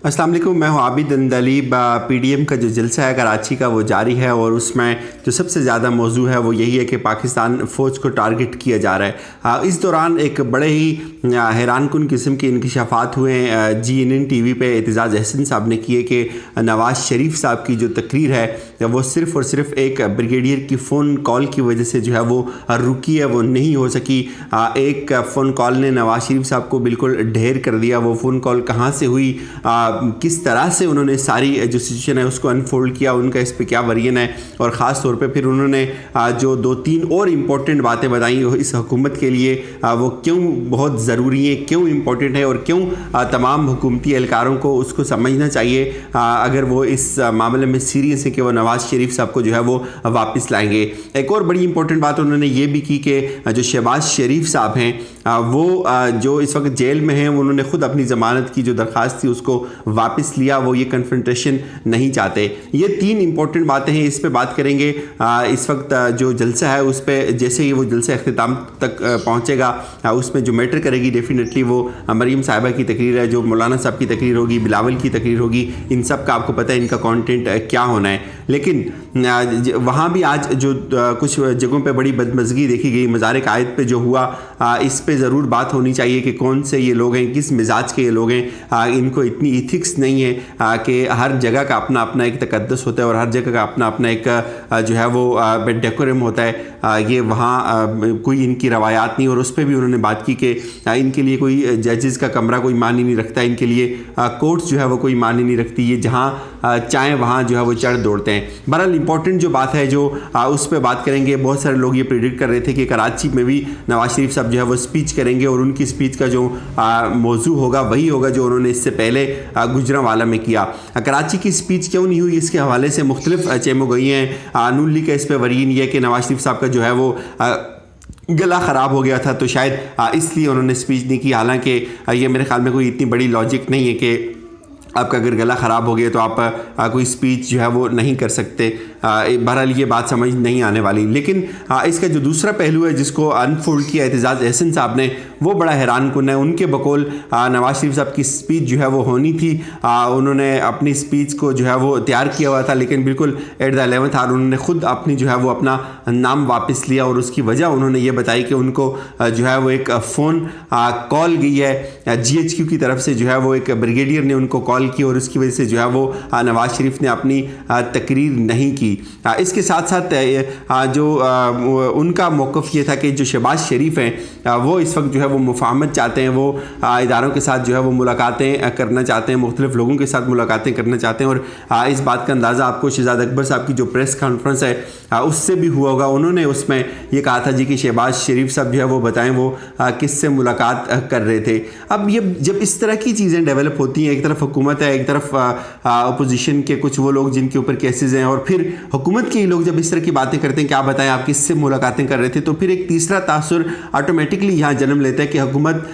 अस्सलाम वालेकुम, मैं हूं आबिद अंदलीब। पीडीएम का जो जलसा है कराची का वो जारी है और उसमें जो सबसे ज़्यादा मौजू है वो यही है कि पाकिस्तान फ़ौज को टारगेट किया जा रहा है। इस दौरान एक बड़े ही हैरानकुन किस्म के इंकशाफात हुए। GNN TV पे एतजाज़ अहसन साहब ने किए कि नवाज़ शरीफ साहब की जो तकरीर है वो सिर्फ़ और सिर्फ एक ब्रिगेडियर की फ़ोन कॉल की वजह से जो है वो रुकी है, वो नहीं हो सकी। एक फ़ोन कॉल ने नवाज़ शरीफ साहब को बिल्कुल ढेर कर दिया। वो फ़ोन कॉल कहाँ से हुई, किस तरह से उन्होंने सारी जो सिचुएशन है उसको अनफोल्ड किया, उनका इस पे क्या वर्जन है, और ख़ास तौर पे फिर उन्होंने जो 2-3 और इम्पोर्टेंट बातें बताई इस हुकूमत के लिए, वो क्यों बहुत ज़रूरी है, क्यों इम्पोर्टेंट है और क्यों तमाम हुकूमती एहलकारों को उसको समझना चाहिए अगर वो इस मामले में सीरियस है कि वो नवाज़ शरीफ साहब को जो है वो वापस लाएंगे। एक और बड़ी इंपॉर्टेंट बात उन्होंने ये भी की कि जो शहबाज शरीफ साहब हैं वो जो इस वक्त जेल में हैं, उन्होंने ख़ुद अपनी ज़मानत की जो दरख्वास्त थी उसको वापस लिया। वो ये कन्फ्रंटेशन नहीं चाहते। ये 3 इंपॉर्टेंट बातें हैं, इस पे बात करेंगे। इस वक्त जो जलसा है उस पर जैसे ही वो जलसा अख्तिताम तक पहुँचेगा उसमें जो मैटर करेगी डेफिनेटली वो मरीम साहिबा की तकरीर है, जो मौलाना साहब की तकरीर होगी, बिलावल की तकरीर होगी। इन सब का आपको पता है इनका कंटेंट क्या होना है। लेकिन वहाँ भी आज जो कुछ जगहों पे बड़ी बदमज़गी देखी गई, मज़ार कायद पे जो हुआ, इस पे ज़रूर बात होनी चाहिए कि कौन से ये लोग हैं, किस मिजाज के ये लोग हैं। इनको इतनी इथिक्स नहीं है कि हर जगह का अपना अपना एक तकद्दस होता है और हर जगह का अपना अपना एक जो है वो डेकोरम होता है। ये वहाँ कोई इनकी रवायात नहीं। और उस पर भी उन्होंने बात की कि इनके लिए कोई जजेस का कमरा कोई मानी नहीं रखता, इनके लिए कोर्ट्स जो है वो कोई मानी नहीं रखती। ये जहाँ चाहें वहाँ जो है वो चढ़ दौड़ते हैं। बहरहाल इंपॉर्टेंट जो बात है जो उस पर बात करेंगे, बहुत सारे लोग ये प्रिडिक्ट कर रहे थे कि कराची में भी नवाज शरीफ साहब जो है वो स्पीच करेंगे और उनकी स्पीच का जो मौजू होगा वही होगा जो उन्होंने इससे पहले गुजरांवाला में किया। कराची की स्पीच क्यों नहीं हुई, इसके हवाले से मुख्तलिफ चेमो गई हैं। नून लीग का इस पर वर्जन ये है कि नवाज शरीफ साहब का जो है वो गला ख़राब हो गया था, तो शायद इसलिए उन्होंने स्पीच नहीं की। हालांकि ये मेरे ख्याल में कोई इतनी बड़ी लॉजिक नहीं है कि आपका अगर गला ख़राब हो गया तो आप कोई स्पीच जो है वो नहीं कर सकते। बहरहाल ये बात समझ नहीं आने वाली। लेकिन इसका जो दूसरा पहलू है जिसको अनफोल्ड किया एतजाज़ अहसन साहब ने, वो बड़ा हैरानकुन है। उनके बकौल नवाज शरीफ साहब की स्पीच जो है वो होनी थी। उन्होंने अपनी स्पीच को जो है वो तैयार किया हुआ था, लेकिन बिल्कुल एट द 11th आवर उन्होंने ख़ुद अपनी जो है वो अपना नाम वापस लिया। और उसकी वजह उन्होंने ये बताई कि उनको जो है वो एक फ़ोन कॉल गई है GHQ की तरफ से, जो है वो एक ब्रिगेडियर ने उनको कॉल की और उसकी वजह से जो है वो नवाज शरीफ ने अपनी तकरीर नहीं की। इसके साथ साथ जो उनका मौक़िफ़ ये था कि जो शहबाज शरीफ हैं वो इस वक्त जो है वो मुफाहमत चाहते हैं, वो इदारों के साथ जो है वो मुलाकातें करना चाहते हैं, मुख्तलिफ लोगों के साथ मुलाकातें करना चाहते हैं। और इस बात का अंदाज़ा आपको शहजाद अकबर साहब की जो प्रेस कॉन्फ्रेंस है उससे भी हुआ होगा। उन्होंने उसमें ये कहा था जी कि शहबाज शरीफ साहब जो है वो बताएं वो किससे मुलाकात कर रहे थे। अब ये जब इस तरह की चीज़ें डेवलप होती हैं, एक तरफ हुकूमत है, एक तरफ अपोजिशन के कुछ वो लोग जिनके ऊपर केसेस हैं, और फिर हुकूमत के ही लोग जब इस तरह की बातें करते हैं, क्या बताएं आप किससे मुलाकातें कर रहे थे, तो फिर एक तीसरा तासुर ऑटोमेटिकली यहाँ जन्म लेता है कि हुकूमत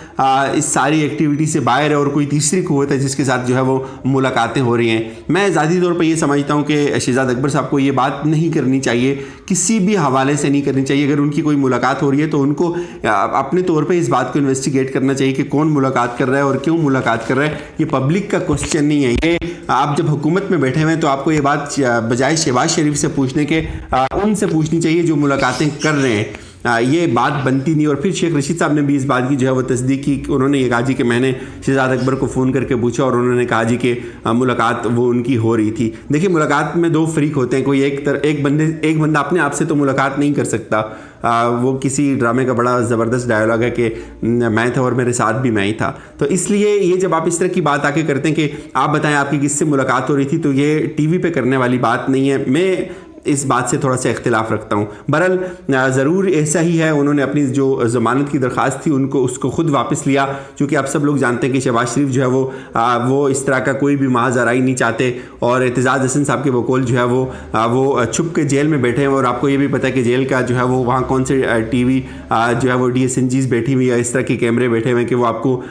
इस सारी एक्टिविटी से बाहर है और कोई तीसरी कुव्वत है जिसके साथ जो है वो मुलाकातें हो रही हैं। मैं ज़ाती तौर पर ये समझता हूँ कि शहजाद अकबर साहब को ये बात नहीं करनी चाहिए, किसी भी हवाले से नहीं करनी चाहिए। अगर उनकी कोई मुलाकात हो रही है तो उनको अपने तौर पे इस बात को इन्वेस्टिगेट करना चाहिए कि कौन मुलाकात कर रहा है और क्यों मुलाकात कर रहा है। ये पब्लिक का क्वेश्चन नहीं है। ये आप जब हुकूमत में बैठे हुए हैं तो आपको ये बात बजाय शहबाज शरीफ से पूछने के उनसे पूछनी चाहिए जो मुलाकातें कर रहे हैं। ये बात बनती नहीं। और फिर शेख रशीद साहब ने भी इस बात की जो है वो तस्दीक की। उन्होंने ये कहा जी कि मैंने शहजाद अकबर को फ़ोन करके पूछा और उन्होंने कहा जी कि मुलाकात वो उनकी हो रही थी। देखिए, मुलाकात में 2 फ़रीक होते हैं। कोई एक बंदा अपने आप से तो मुलाकात नहीं कर सकता। वो किसी ड्रामे का बड़ा ज़बरदस्त डायलॉग है कि मैं था और मेरे साथ भी मैं ही था। तो इसलिए ये जब आप इस तरह की बात आके करते हैं कि आप बताएं आपकी किससे मुलाकात हो रही थी, तो ये टीवी पे करने वाली बात नहीं है। मैं इस बात से थोड़ा सा इख्तिलाफ़ रखता हूँ। बहरहाल ज़रूर ऐसा ही है, उन्होंने अपनी जो ज़मानत की दरख्वास्त थी उसको ख़ुद वापस लिया, क्योंकि आप सब लोग जानते हैं कि शहबाज शरीफ जो है वो इस तरह का कोई भी महाज़राई नहीं चाहते। और एतजाज़ अहसन साहब के बकौल जो है वो छुप के जेल में बैठे हैं। और आपको ये भी पता है कि जेल का जो है वो वहाँ कौन से TV जो है वो DSNGs बैठी हुई है, इस तरह के कैमरे बैठे हुए हैं कि वो आपको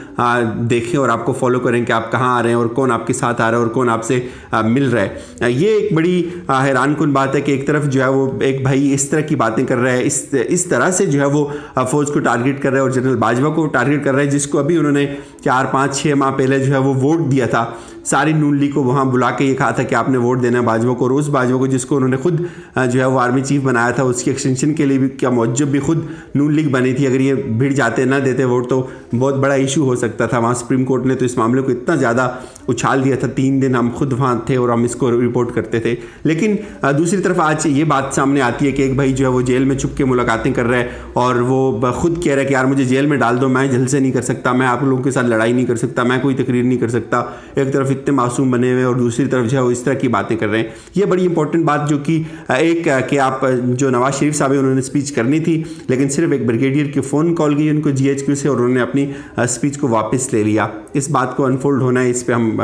देखें और आपको फॉलो करें कि आप कहाँ आ रहे हैं और कौन आपके साथ आ रहा है और कौन आपसे मिल रहा है। ये एक बड़ी हैरानकुन बात है कि एक तरफ जो है वो एक भाई इस तरह की बातें कर रहा है, इस तरह से जो है वो फ़ौज को टारगेट कर रहा है और जनरल बाजवा को टारगेट कर रहा है, जिसको अभी उन्होंने 4, 5, 6 माह पहले जो है वो वोट दिया था। सारी नून लीग को वहाँ बुला के ये कहा था कि आपने वोट देना है बाजवा को, और उस बाजवा को जिसको उन्होंने खुद जो है वो आर्मी चीफ बनाया था, उसकी एक्सटेंशन के लिए भी क्या मौजूद भी खुद नून लीग बनी थी। अगर ये भिड़ जाते ना देते वोट तो बहुत बड़ा इशू हो सकता था। वहाँ सुप्रीम कोर्ट ने तो इस मामले को इतना ज़्यादा उछाल दिया था, 3 दिन हम खुद वहाँ थे और हम इसको रिपोर्ट करते थे। लेकिन दूसरी तरफ आज ये बात सामने आती है कि एक भाई जो है वो जेल में छुप के मुलाकातें कर रहा है और वो खुद कह रहा है कि यार मुझे जेल में डाल दो, मैं जलसे नहीं कर सकता, मैं आप लोगों के साथ लड़ाई नहीं कर सकता, मैं कोई तकरीर नहीं कर सकता। एक तरफ इतने मासूम बने हुए और दूसरी तरफ जो है वो इस तरह की बातें कर रहे हैं। ये बड़ी इंपॉर्टेंट बात जो कि एक कि आप जो नवाज शरीफ साहब है उन्होंने स्पीच करनी थी, लेकिन सिर्फ एक ब्रिगेडियर की फ़ोन कॉल गई उनको GHQ से और उन्होंने अपनी स्पीच को वापस ले लिया। इस बात को अनफोल्ड होना है, इस पर हम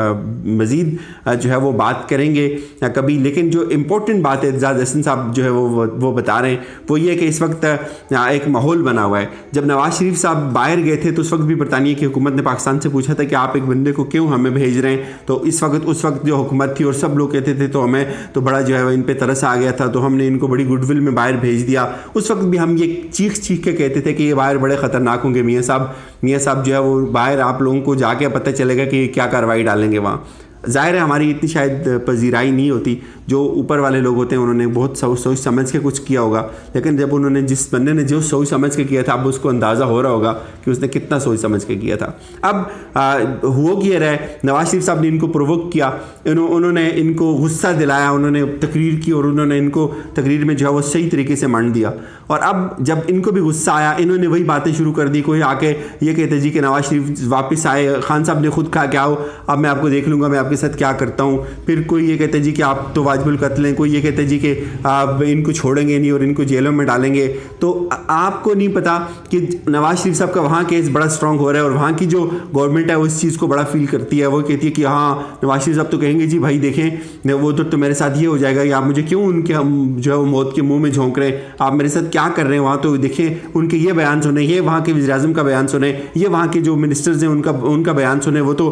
मज़ीद जो है वो बात करेंगे कभी। लेकिन जो इम्पोर्टेंट बात है एजाज़ अहसन साहब जो है वो बता रहे हैं वो ये है कि इस वक्त एक माहौल बना हुआ है। जब नवाज शरीफ साहब बाहर गए थे तो उस वक्त भी बरतानिया की हुकूमत ने पाकिस्तान से पूछा था कि आप एक बंदे को क्यों हमें भेज रहे हैं, तो उस वक्त जो हुकूमत थी और सब लोग कहते थे तो हमें तो बड़ा जो है इन पे तरस आ गया था, तो हमने इनको बड़ी गुडविल में बाहर भेज दिया। उस वक्त भी हम ये चीख के कहते थे कि ये बाहर बड़े ख़तरनाक होंगे, मियाँ साहब जो है वो बाहर आप लोगों को जाके पता चलेगा कि क्या कार्रवाई डालेंगे वहाँ। ज़ाहिर है हमारी इतनी शायद पजीराई नहीं होती, जो ऊपर वाले लोग होते हैं उन्होंने बहुत सोच समझ के कुछ किया होगा, लेकिन जब उन्होंने जिस बंदे ने जो सोच समझ के किया था अब उसको अंदाज़ा हो रहा होगा कि उसने कितना सोच समझ के किया था। अब हो गया रहा है, नवाज शरीफ साहब ने इनको प्रोवोक किया, उन्होंने इनको गुस्सा दिलाया, उन्होंने तकरीर की और उन्होंने इनको तकरीर में जो है वो सही तरीके से मान दिया। और अब जब इनको भी गुस्सा आया इन्होंने वही बातें शुरू कर दी। कोई आके ये कहते जी कि नवाज शरीफ वापस आए, खान साहब ने खुद कहा कि आओ अब मैं आपको देख लूँगा मैं आपके साथ क्या करता हूँ। फिर कोई ये कहते जी कि आप तो वाजिबुल कत्ल हैं, कोई ये कहते जी कि आप इनको छोड़ेंगे नहीं और इनको जेलों में डालेंगे। तो आपको नहीं पता कि नवाज शरीफ साहब का वहाँ केस बड़ा स्ट्रॉन्ग हो रहा है और वहाँ की जो गवर्नमेंट है वो इस चीज़ को बड़ा फील करती है। वो कहती है कि हाँ नवाज शरीफ साहब तो कहेंगे जी भाई देखें वो तो मेरे साथ ये हो जाएगा, या आप मुझे क्यों उनके जो है वो मौत के मुँह में झोंक रहे हैं, आप मेरे साथ क्या कर रहे हैं वहाँ, तो देखें उनके ये बयान सुने, ये वहाँ के वज़ीर-ए-आज़म का बयान सुने, ये वहाँ के जो मिनिस्टर्स हैं उनका बयान सुने, वो तो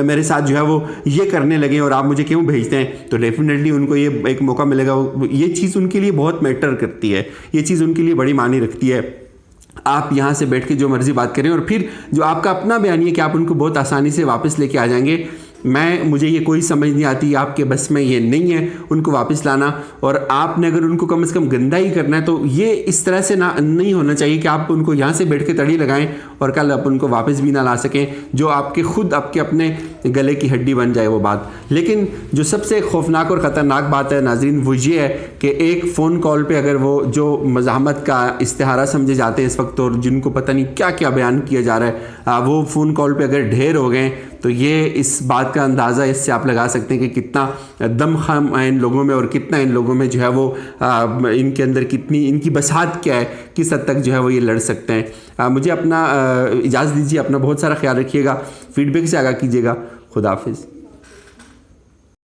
मेरे साथ जो है वो ये करने लगे और आप मुझे क्यों भेजते हैं। तो डेफिनेटली उनको ये एक मौका मिलेगा। ये चीज़ उनके लिए बहुत मैटर करती है, ये चीज़ उनके लिए बड़ी मानी रखती है। आप यहाँ से बैठ के जो मर्जी बात करें और फिर जो आपका अपना बयान है कि आप उनको बहुत आसानी से वापस लेके आ जाएंगे, मुझे ये कोई समझ नहीं आती, आपके बस में ये नहीं है उनको वापस लाना। और आपने अगर उनको कम से कम गंदा ही करना है तो ये इस तरह से नहीं होना चाहिए कि आप उनको यहाँ से बैठ के तड़ी लगाएं और कल आप उनको वापस भी ना ला सकें, जो आपके खुद आपके अपने गले की हड्डी बन जाए वो बात। लेकिन जो सबसे खौफनाक और ख़तरनाक बात है नाजरीन वो ये है कि एक फ़ोन कॉल पे अगर वो जो मज़ाहमत का इस्तिहारा समझे जाते हैं इस वक्त और जिनको पता नहीं क्या क्या बयान किया जा रहा है, वो फ़ोन कॉल पे अगर ढेर हो गए तो ये इस बात का अंदाज़ा इससे आप लगा सकते हैं कि कितना दमखम है इन लोगों में और कितना इन लोगों में जो है वो इनके अंदर कितनी इनकी बसात क्या है, किस हद तक जो है वो ये लड़ सकते हैं। मुझे अपना इजाज़त दीजिए, अपना बहुत सारा ख्याल रखिएगा, फीडबैक से आगाह कीजिएगा। खुदा हाफिज़।